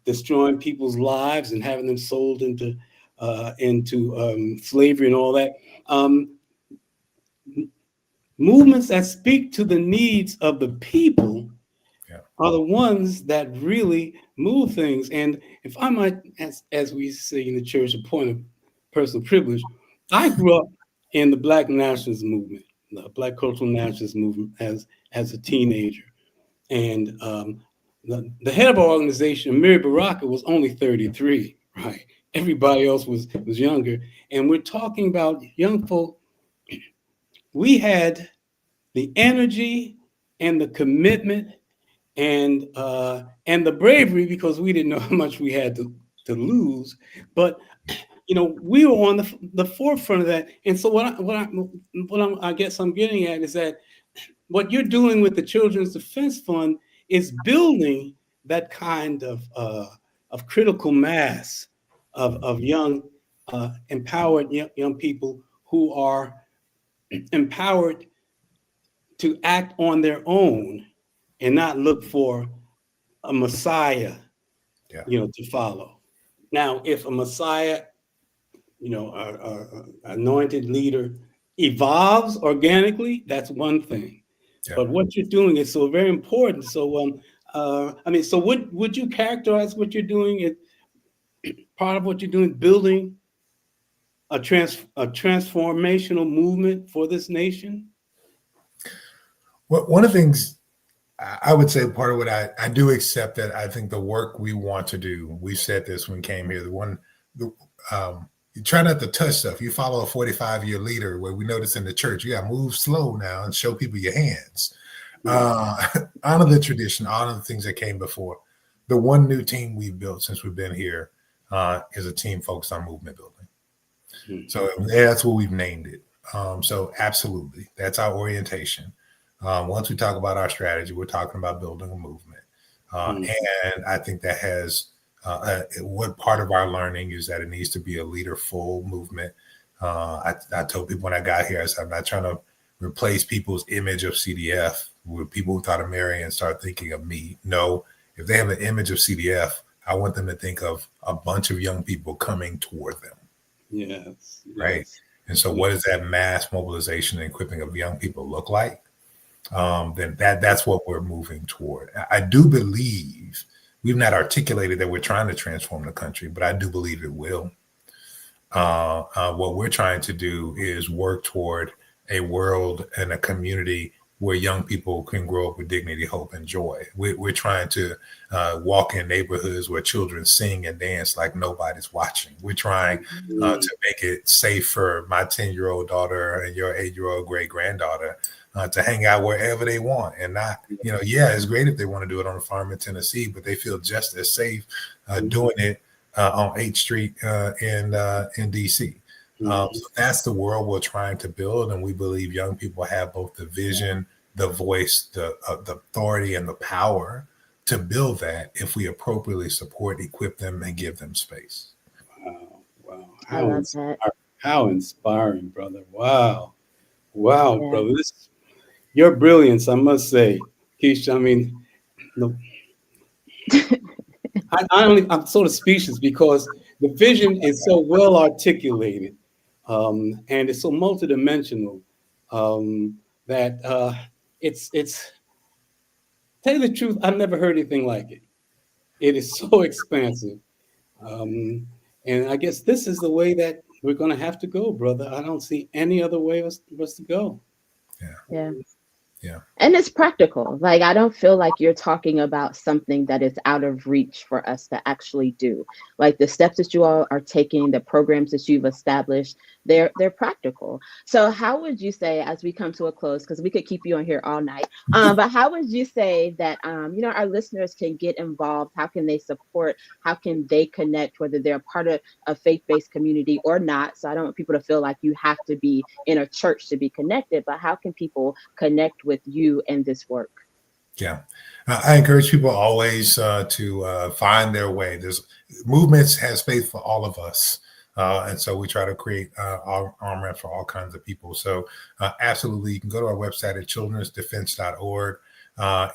Speaker 2: destroying people's lives and having them sold into slavery and all that. Movements that speak to the needs of the people are the ones that really move things. And if I might, as we say in the church, a point of personal privilege, I grew up in the Black nationalist movement, the Black cultural nationalist movement as a teenager. And the head of our organization, Mary Baraka, was only 33, right? Everybody else was younger. And we're talking about young folk. We had the energy and the commitment and the bravery, because we didn't know how much we had to lose. But we were on the forefront of that. And so I guess I'm getting at is that what you're doing with the Children's Defense Fund is building that kind of critical mass of young, empowered young people who are empowered to act on their own and not look for a Messiah, to follow. Now, if a Messiah, anointed leader evolves organically, that's one thing. Yeah. But what you're doing is so very important. So, so would you characterize what you're doing? Part of what you're doing, building a transformational movement for this nation?
Speaker 3: Well, one of the things I would say, part of what I do accept that I think the work we want to do, we said this when we came here, you try not to touch stuff. You follow a 45-year leader, where we notice in the church, you got to move slow now and show people your hands. Honor the tradition, honor the things that came before. The one new team we've built since we've been here is a team focused on movement building. So that's what we've named it. So absolutely, that's our orientation. Once we talk about our strategy, we're talking about building a movement. And I think that has what part of our learning is that it needs to be a leader-full movement. I told people when I got here, I said, I'm not trying to replace people's image of CDF with people who thought of Mary and start thinking of me. No, if they have an image of CDF, I want them to think of a bunch of young people coming toward them.
Speaker 2: Yes.
Speaker 3: Right. And so what does that mass mobilization and equipping of young people look like? Then that's what we're moving toward. I do believe we've not articulated that we're trying to transform the country, but I do believe it will. What we're trying to do is work toward a world and a community where young people can grow up with dignity, hope, and joy. We're trying to walk in neighborhoods where children sing and dance like nobody's watching. We're trying to make it safe for my 10-year-old daughter and your 8-year-old great-granddaughter to hang out wherever they want and not, yeah, it's great if they want to do it on a farm in Tennessee, but they feel just as safe doing it on 8th Street in DC. So that's the world we're trying to build. And we believe young people have both the vision, the voice, the authority, and the power to build that if we appropriately support, equip them, and give them space.
Speaker 2: Wow.
Speaker 1: I love that.
Speaker 2: How inspiring, brother. Wow, brother. Your brilliance, I must say, Keisha. I mean, I'm sort of speechless because the vision is so well articulated, and it's so multidimensional that it's. Tell you the truth, I've never heard anything like it. It is so expansive, and I guess this is the way that we're going to have to go, brother. I don't see any other way for us to go.
Speaker 1: Yeah. And it's practical. Like, I don't feel like you're talking about something that is out of reach for us to actually do. Like the steps that you all are taking, the programs that you've established, they're practical. So how would you say, as we come to a close, because we could keep you on here all night, but how would you say that, our listeners can get involved? How can they support? How can they connect, whether they're part of a faith-based community or not? So I don't want people to feel like you have to be in a church to be connected, but how can people connect with you and this work?
Speaker 3: Yeah, I encourage people always to find their way. There's movements has space for all of us. And so we try to create on-ramps for all kinds of people. So absolutely, you can go to our website at childrensdefense.org.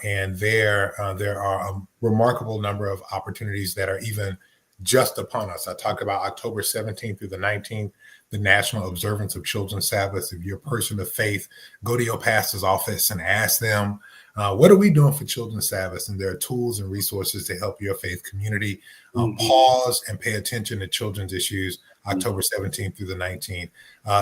Speaker 3: And there are a remarkable number of opportunities that are even just upon us. I talked about October 17th through the 19th, the National Observance of Children's Sabbath. If you're a person of faith, go to your pastor's office and ask them, what are we doing for Children's Sabbath? And there are tools and resources to help your faith community pause and pay attention to children's issues, October 17th through the 19th.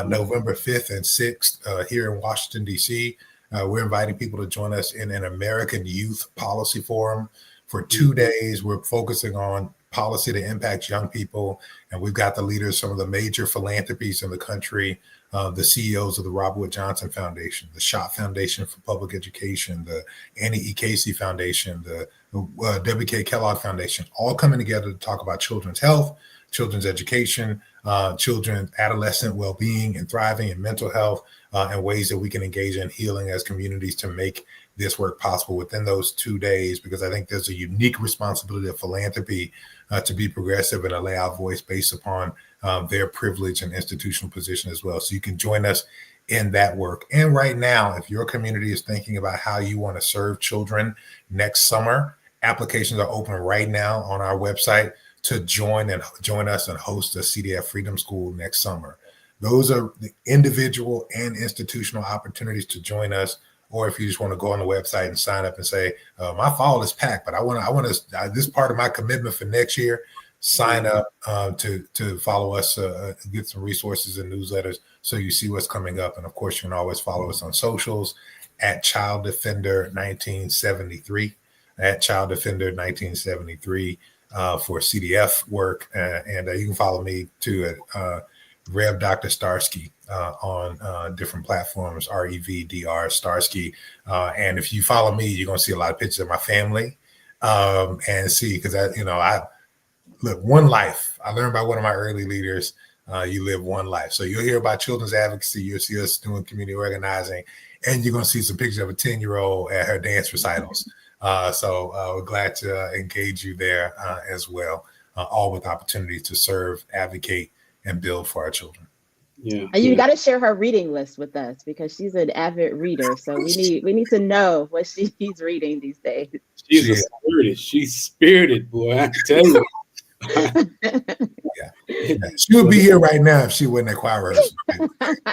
Speaker 3: November 5th and 6th here in Washington, D.C., we're inviting people to join us in an American Youth Policy Forum. For 2 days, we're focusing on policy to impact young people. And we've got the leaders, some of the major philanthropies in the country, the CEOs of the Robert Wood Johnson Foundation, the Schott Foundation for Public Education, the Annie E. Casey Foundation, the W.K. Kellogg Foundation, all coming together to talk about children's health, children's education, children's adolescent well-being and thriving and mental health, and ways that we can engage in healing as communities to make this work possible within those 2 days, because I think there's a unique responsibility of philanthropy to be progressive and lay our voice based upon their privilege and institutional position as well. So you can join us in that work. And right now, if your community is thinking about how you want to serve children next summer, applications are open right now on our website to join us and host a CDF Freedom School next summer. Those are the individual and institutional opportunities to join us. Or if you just want to go on the website and sign up and say, my fall is packed, but I want to, this part of my commitment for next year, sign up to follow us, get some resources and newsletters so you see what's coming up. And of course, you can always follow us on socials at Child Defender 1973, at Child Defender 1973 for CDF work. And you can follow me too at Rev Dr. Starsky on different platforms, REVDR Starsky. And if you follow me, you're going to see a lot of pictures of my family and see, because I look, one life. I learned by one of my early leaders, you live one life. So you'll hear about children's advocacy. You'll see us doing community organizing, and you're going to see some pictures of a 10-year-old at her dance recitals. So we're glad to engage you there as well, all with opportunity to serve, advocate, and build for our children.
Speaker 2: Yeah.
Speaker 1: And you
Speaker 2: Yeah.
Speaker 1: got to share her reading list with us because she's an avid reader. So we need to know what she's reading these days.
Speaker 2: She's a spirited. She's spirited, boy. I tell you.
Speaker 3: Yeah. She would be here right now if she wasn't at choir rehearsal.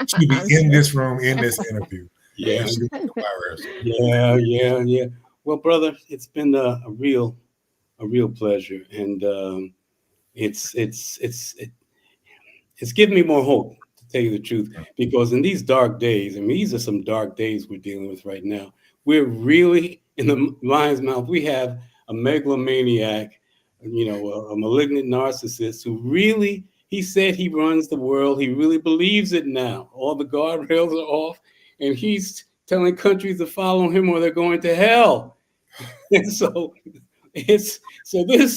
Speaker 3: She'd be
Speaker 1: I'm
Speaker 3: in
Speaker 1: sure.
Speaker 3: this room, in this interview.
Speaker 2: Yeah.
Speaker 3: If she wasn't at choir rehearsal.
Speaker 2: Yeah. Well, brother, it's been a real pleasure, and it's given me more hope, to tell you the truth, because in these dark days, I mean, these are some dark days we're dealing with right now. We're really in the lion's mouth. We have a megalomaniac, a malignant narcissist who really, he said he runs the world. He really believes it now. All the guardrails are off, and he's telling countries to follow him or they're going to hell. And so this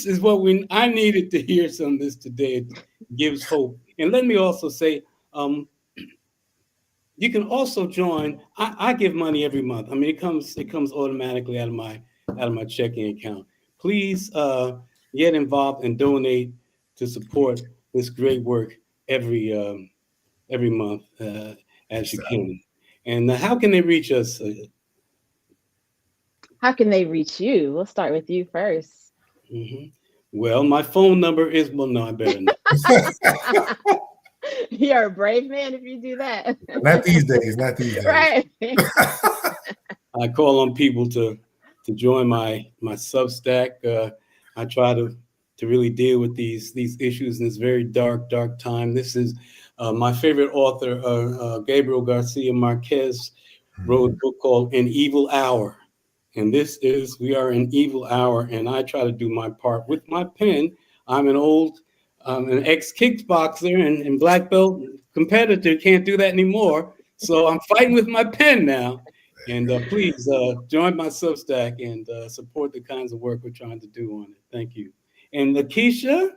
Speaker 2: is what I needed to hear some of this today. It gives hope. And let me also say, you can also join. I give money every month. I mean, it comes automatically out of my checking account. Please get involved and donate to support this great work every month as you can. And how can they reach us?
Speaker 1: How can they reach you? We'll start with you first.
Speaker 2: Mm-hmm. Well, my phone number is, well, no, I better not.
Speaker 1: You're a brave man if you do that.
Speaker 3: Not these days. Not these days.
Speaker 1: Right.
Speaker 2: I call on people to join my Substack. I try to really deal with these issues in this very dark time. This is my favorite author, Gabriel Garcia Marquez, wrote a book called An Evil Hour. And we are in evil hour, and I try to do my part with my pen. I'm an ex-kickboxer and black belt competitor, can't do that anymore. So I'm fighting with my pen now. And please join my Substack and support the kinds of work we're trying to do on it. Thank you. And LaKesha?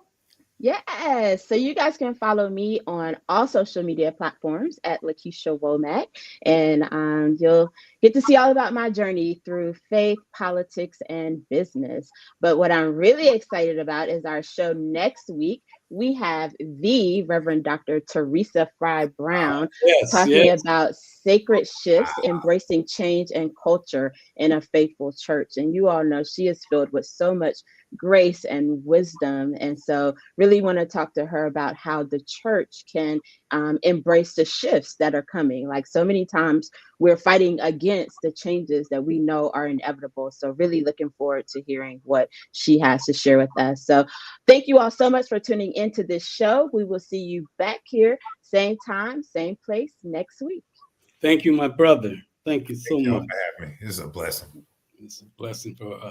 Speaker 1: Yes. So you guys can follow me on all social media platforms at LaKesha Womack. And you'll get to see all about my journey through faith, politics, and business. But what I'm really excited about is our show next week. We have the Reverend Dr. Teresa Fry Brown talking about sacred shifts, embracing change and culture in a faithful church. And you all know she is filled with so much grace and wisdom. And so really want to talk to her about how the church can embrace the shifts that are coming. Like so many times we're fighting against the changes that we know are inevitable. So really looking forward to hearing what she has to share with us. So thank you all so much for tuning into this show. We will see you back here, same time, same place next week.
Speaker 2: Thank you, my brother. Thank you so much.
Speaker 3: For having me. It's a blessing.
Speaker 2: It's a blessing for us.